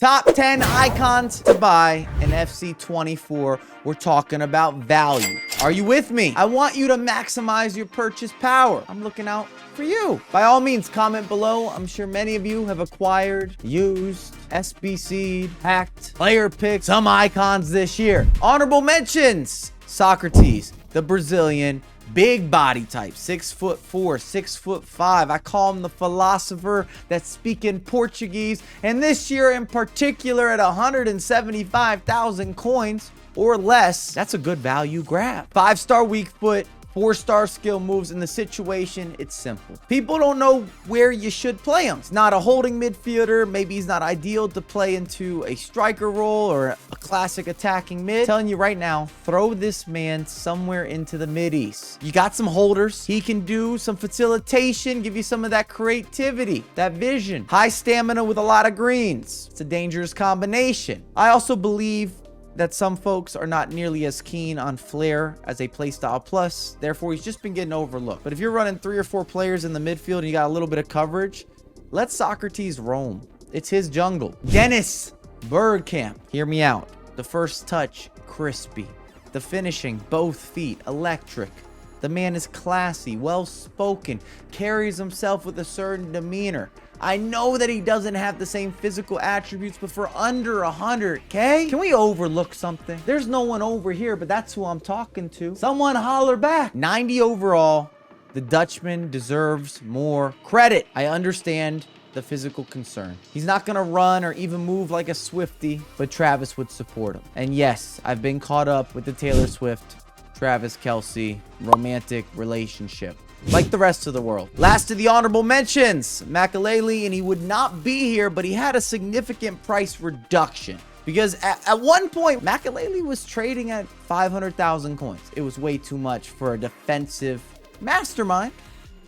Top 10 icons to buy in FC24. We're talking about value. Are you with me? I want you to maximize your purchase power. I'm looking out for you. By all means, comment below. I'm sure many of you have acquired, used, SBC'd, hacked, player picked some icons this year. Honorable mentions: Socrates, the Brazilian, big body type, 6'4", 6'5". I call him the philosopher that's speaking Portuguese. And this year in particular, at 175,000 coins or less, that's a good value grab. 5-star weak foot, 4-star skill moves. In the situation, it's simple. People don't know where you should play him. He's not a holding midfielder. Maybe he's not ideal to play into a striker role or a classic attacking mid. I'm telling you right now, throw this man somewhere into the mid-east. You got some holders. He can do some facilitation, give you some of that creativity, that vision. High stamina with a lot of greens. It's a dangerous combination. I also believe that some folks are not nearly as keen on flair as a playstyle plus. Therefore, he's just been getting overlooked. But if you're running 3 or 4 players in the midfield and you got a little bit of coverage, let Socrates roam. It's his jungle. Dennis Bergkamp, hear me out. The first touch, crispy. The finishing, both feet, electric. The man is classy, well-spoken, carries himself with a certain demeanor. I know that he doesn't have the same physical attributes, but for under 100K, can we overlook something? There's no one over here, but that's who I'm talking to. Someone holler back. 90 overall. The Dutchman deserves more credit. I understand the physical concern. He's not going to run or even move like a Swiftie, but Travis would support him. And yes, I've been caught up with the Taylor Swift, Travis Kelce romantic relationship, like the rest of the world. Last of the honorable mentions, Makelele, and he would not be here, but he had a significant price reduction. Because at one point, Makelele was trading at 500,000 coins. It was way too much for a defensive mastermind,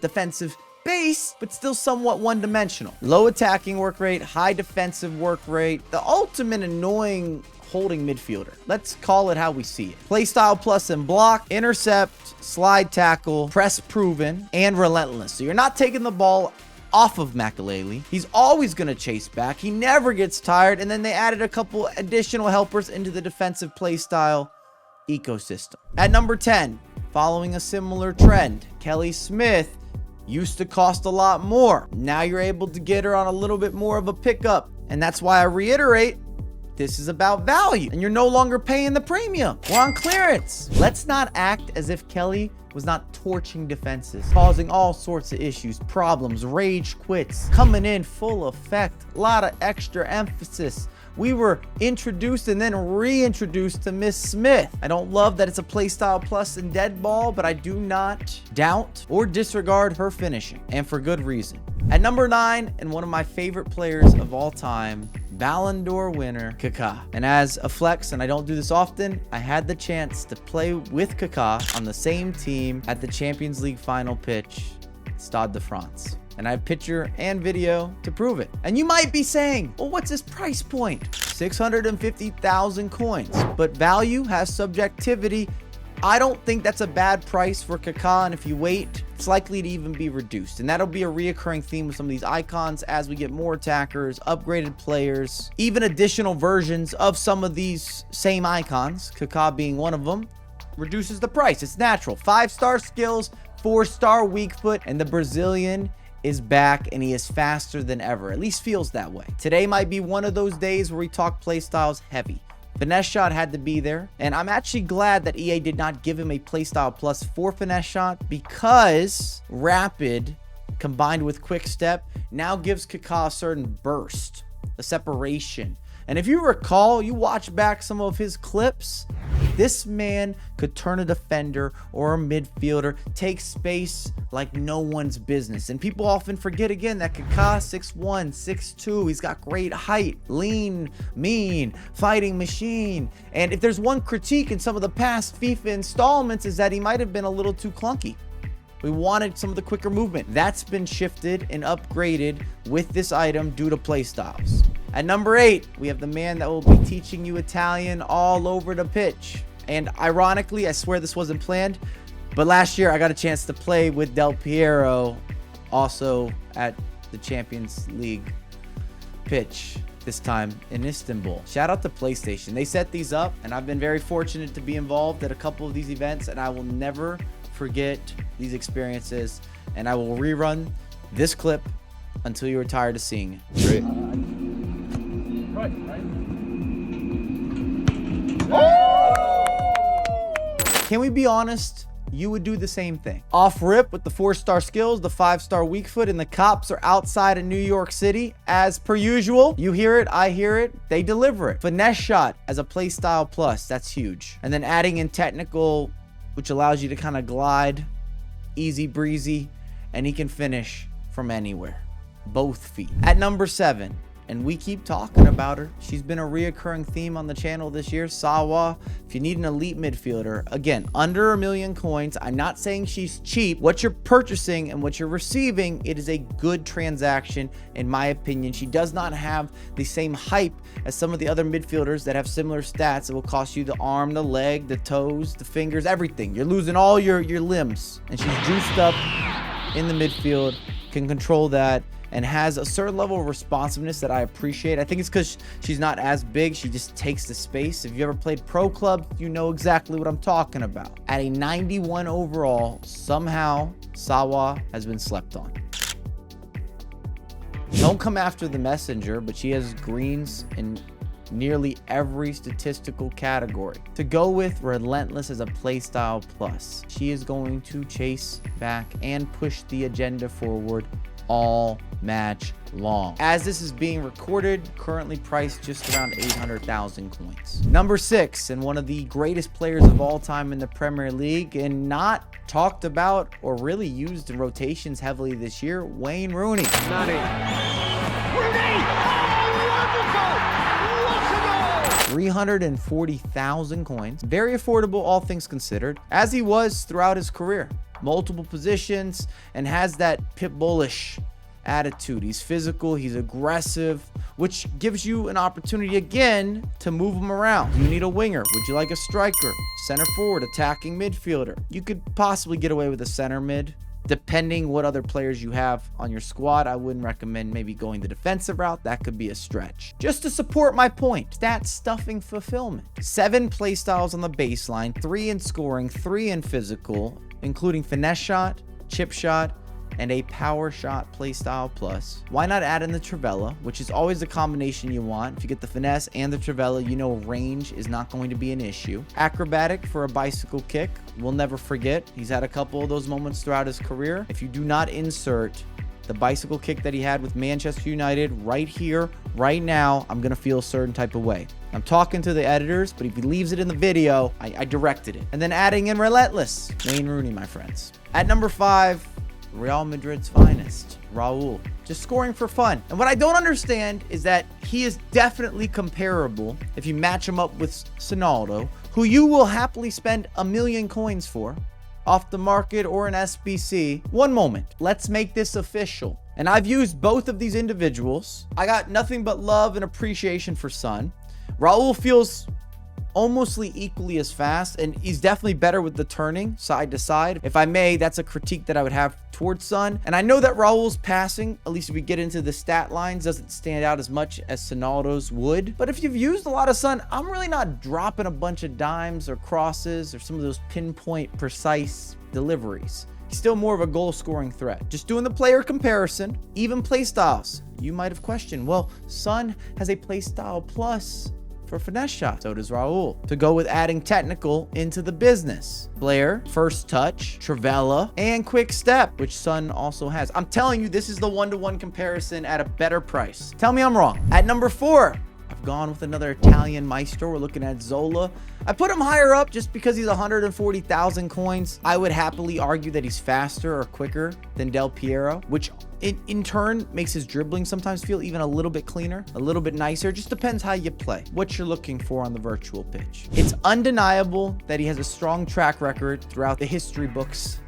defensive base, but still somewhat one-dimensional. Low attacking work rate, high defensive work rate, the ultimate annoying holding midfielder. Let's call it how we see it. Playstyle plus and block, intercept, slide tackle, press proven, and relentless. So you're not taking the ball off of Makelele. He's always going to chase back. He never gets tired. And then they added a couple additional helpers into the defensive playstyle ecosystem. At number 10, following a similar trend, Kelly Smith used to cost a lot more. Now you're able to get her on a little bit more of a pickup. And that's why I reiterate, this is about value, and you're no longer paying the premium. We're on clearance. Let's not act as if Kelly was not torching defenses, causing all sorts of issues, problems, rage quits, coming in full effect, a lot of extra emphasis. We were introduced and then reintroduced to Miss Smith. I don't love that it's a playstyle plus and dead ball, but I do not doubt or disregard her finishing, and for good reason. At number 9, and one of my favorite players of all time, Ballon d'Or winner, Kaka. And as a flex, and I don't do this often, I had the chance to play with Kaka on the same team at the Champions League final pitch, Stade de France. And I have picture and video to prove it. And you might be saying, well, what's his price point? 650,000 coins. But value has subjectivity. I don't think that's a bad price for Kaka, and if you wait, it's likely to even be reduced. And that'll be a reoccurring theme with some of these icons as we get more attackers, upgraded players, even additional versions of some of these same icons, Kaka being one of them, reduces the price. It's natural. 5-star skills, 4-star weak foot, and the Brazilian is back, and he is faster than ever. At least feels that way. Today might be one of those days where we talk playstyles heavy. Finesse shot had to be there, and I'm actually glad that EA did not give him a playstyle plus for finesse shot, because rapid combined with quick step now gives Kaka a certain burst, a separation. And if you recall, you watch back some of his clips, this man could turn a defender or a midfielder, take space like no one's business. And people often forget again that Kaka 6'1", 6'2", he's got great height, lean, mean, fighting machine. And if there's one critique in some of the past FIFA installments, is that he might have been a little too clunky. We wanted some of the quicker movement. That's been shifted and upgraded with this item due to playstyles. At number 8, we have the man that will be teaching you Italian all over the pitch. And ironically, I swear this wasn't planned, but last year I got a chance to play with Del Piero also at the Champions League pitch. this time in Istanbul. Shout out to PlayStation. They set these up, and I've been very fortunate to be involved at a couple of these events, and I will never forget these experiences, and I will rerun this clip until you're tired of seeing it. Great. Can we be honest? You would do the same thing. Off rip with the 4-star skills, the 5-star weak foot, and the cops are outside of New York City. As per usual, you hear it, I hear it, they deliver it. Finesse shot as a playstyle plus, that's huge. And then adding in technical, which allows you to kind of glide, easy breezy, and he can finish from anywhere. Both feet. At number 7, and we keep talking about her. She's been a reoccurring theme on the channel this year. Sawa. If you need an elite midfielder, again, under 1 million coins. I'm not saying she's cheap. What you're purchasing and what you're receiving, it is a good transaction, in my opinion. She does not have the same hype as some of the other midfielders that have similar stats. It will cost you the arm, the leg, the toes, the fingers, everything. You're losing all your limbs. And she's juiced up in the midfield, can control that, and has a certain level of responsiveness that I appreciate. I think it's because she's not as big. She just takes the space. If you ever played pro club, you know exactly what I'm talking about. At a 91 overall, somehow Sawa has been slept on. Don't come after the messenger, but she has greens in nearly every statistical category. To go with relentless as a playstyle plus, she is going to chase back and push the agenda forward all match long. As this is being recorded, currently priced just around 800,000 coins. Number 6, and one of the greatest players of all time in the Premier League, and not talked about or really used in rotations heavily this year, Wayne Rooney. Rooney! Oh, wonderful! What a goal! 340,000 coins. Very affordable, all things considered, as he was throughout his career. Multiple positions, and has that pit bullish attitude. He's physical, he's aggressive, which gives you an opportunity again to move him around. You need a winger. Would you like a striker? Center forward, attacking midfielder. You could possibly get away with a center mid, depending what other players you have on your squad. I wouldn't recommend maybe going the defensive route. That could be a stretch. Just to support my point, stat stuffing fulfillment. 7 play styles on the baseline, 3 in scoring, 3 in physical, including finesse shot, chip shot, and a power shot playstyle plus. Why not add in the trivela, which is always the combination you want. If you get the finesse and the trivela, you know range is not going to be an issue. Acrobatic for a bicycle kick. We'll never forget. He's had a couple of those moments throughout his career. If you do not insert the bicycle kick that he had with Manchester United right here, right now, I'm going to feel a certain type of way. I'm talking to the editors, but if he leaves it in the video, I directed it. And then adding in relentless, Wayne Rooney, my friends. At number 5, Real Madrid's finest, Raul. Just scoring for fun. And what I don't understand is that he is definitely comparable if you match him up with Ronaldo, who you will happily spend 1 million coins for off the market or an SBC. One moment, let's make this official. And I've used both of these individuals. I got nothing but love and appreciation for Son. Raul feels almost equally as fast, and he's definitely better with the turning side to side. If I may, that's a critique that I would have towards Son. And I know that Raul's passing, at least if we get into the stat lines, doesn't stand out as much as Ronaldo's would. But if you've used a lot of Son, I'm really not dropping a bunch of dimes or crosses or some of those pinpoint precise deliveries. He's still more of a goal scoring threat. Just doing the player comparison, even play styles. You might have questioned, well, Son has a play style plus for finesse shot. So does Raul. To go with adding technical into the business. Blair, first touch, trivela, and quick step, which Son also has. I'm telling you, this is the one-to-one comparison at a better price. Tell me I'm wrong. At number 4, I've gone with another Italian maestro. We're looking at Zola. I put him higher up just because he's 140,000 coins. I would happily argue that he's faster or quicker than Del Piero, which in turn makes his dribbling sometimes feel even a little bit cleaner, a little bit nicer. Just depends how you play, what you're looking for on the virtual pitch. It's undeniable that he has a strong track record throughout the history books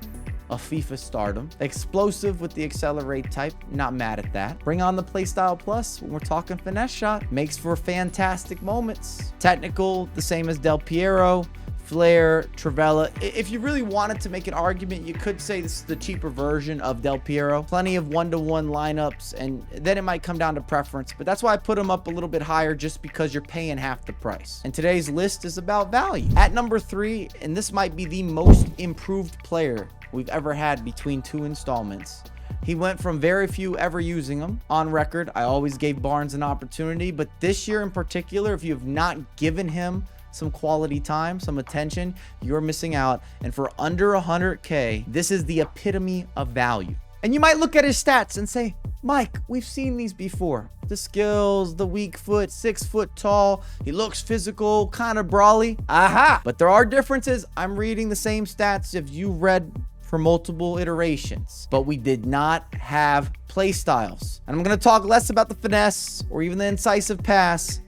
of FIFA stardom. Explosive with the accelerate type, not mad at that. Bring on the playstyle plus when we're talking finesse shot. Makes for fantastic moments. Technical, the same as Del Piero. Flair, Travella. If you really wanted to make an argument, you could say this is the cheaper version of Del Piero. Plenty of one-to-one lineups, and then it might come down to preference, but that's why I put him up a little bit higher, just because you're paying half the price. And today's list is about value. At number 3, and this might be the most improved player we've ever had between 2 installments. He went from very few ever using him. On record, I always gave Barnes an opportunity, but this year in particular, if you have not given him some quality time, some attention, you're missing out. And for under 100K, this is the epitome of value. And you might look at his stats and say, Mike, we've seen these before. The skills, the weak foot, 6 foot tall. He looks physical, kind of brawly. Aha! But there are differences. I'm reading the same stats if you read for multiple iterations, but we did not have play styles. And I'm going to talk less about the finesse or even the incisive pass,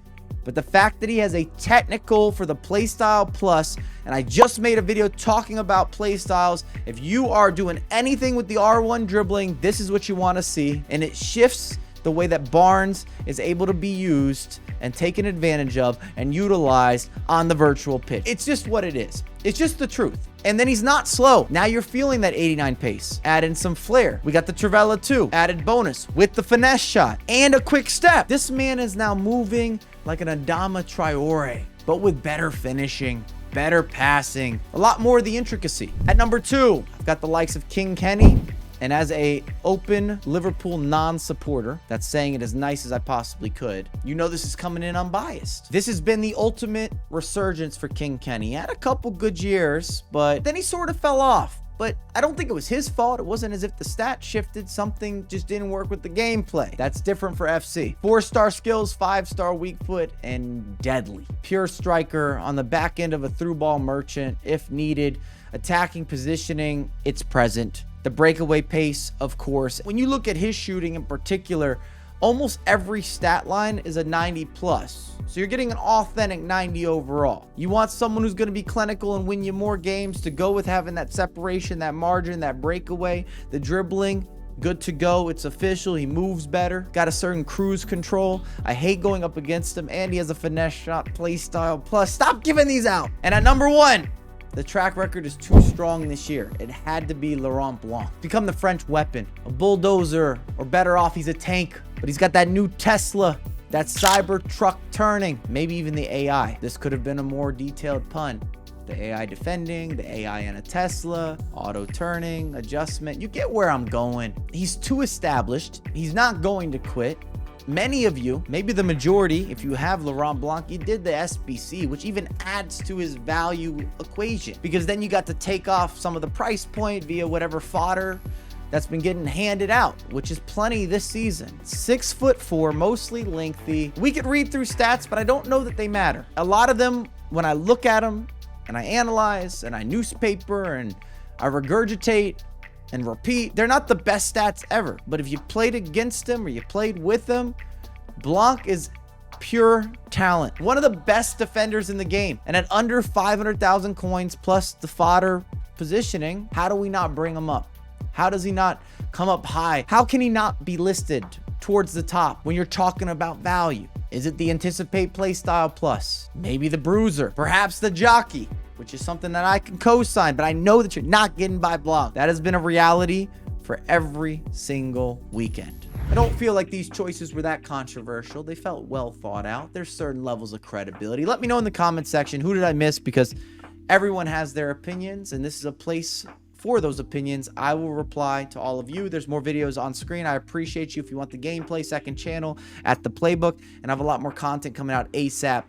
but the fact that he has a technical for the playstyle plus, and I just made a video talking about playstyles. If you are doing anything with the R1 dribbling, this is what you want to see. And it shifts the way that Barnes is able to be used and taken advantage of and utilized on the virtual pitch. It's just what it is. It's just the truth. And then he's not slow. Now you're feeling that 89 pace. Add in some flair. We got the Travella 2. Added bonus with the finesse shot and a quick step. This man is now moving like an Adama Traore, but with better finishing, better passing, a lot more of the intricacy. At number 2, I've got the likes of King Kenny. And as a open Liverpool non-supporter, that's saying it as nice as I possibly could, you know this is coming in unbiased. This has been the ultimate resurgence for King Kenny. He had a couple good years, but then he sort of fell off. But I don't think it was his fault. It wasn't as if the stats shifted. Something just didn't work with the gameplay. That's different for FC. 4-star skills, 5-star weak foot, and deadly. Pure striker on the back end of a through ball merchant if needed. Attacking positioning, it's present. The breakaway pace, of course. When you look at his shooting in particular, almost every stat line is a 90 plus. So you're getting an authentic 90 overall. You want someone who's going to be clinical and win you more games, to go with having that separation, that margin, that breakaway, the dribbling. Good to go. It's official. He moves better. Got a certain cruise control. I hate going up against him. And he has a finesse shot play style plus. Stop giving these out. And at number 1, the track record is too strong this year. It had to be Laurent Blanc. Become the French weapon, a bulldozer, or better off, he's a tank. But he's got that new Tesla, that cyber truck turning, maybe even the AI. This could have been a more detailed pun. The AI defending, the AI in a Tesla, auto turning, adjustment. You get where I'm going. He's too established. He's not going to quit. Many of you, maybe the majority, if you have Laurent Blanc, you did the SBC, which even adds to his value equation, because then you got to take off some of the price point via whatever fodder that's been getting handed out, which is plenty this season. 6'4", mostly lengthy. We could read through stats, but I don't know that they matter. A lot of them, when I look at them and I analyze and I newspaper and I regurgitate and repeat, they're not the best stats ever. But if you played against him or you played with him, Blanc is pure talent. One of the best defenders in the game. And at under 500,000 coins plus the fodder positioning, how do we not bring him up? How does he not come up high? How can he not be listed towards the top when you're talking about value? Is it the anticipate play style plus? Maybe the bruiser, perhaps the jockey, which is something that I can co-sign, but I know that you're not getting by Blanc. That has been a reality for every single weekend. I don't feel like these choices were that controversial. They felt well thought out. There's certain levels of credibility. Let me know in the comment section, who did I miss? Because everyone has their opinions, and this is a place for those opinions. I will reply to all of you. There's more videos on screen. I appreciate you. If you want the gameplay, second channel at the playbook, and I have a lot more content coming out ASAP.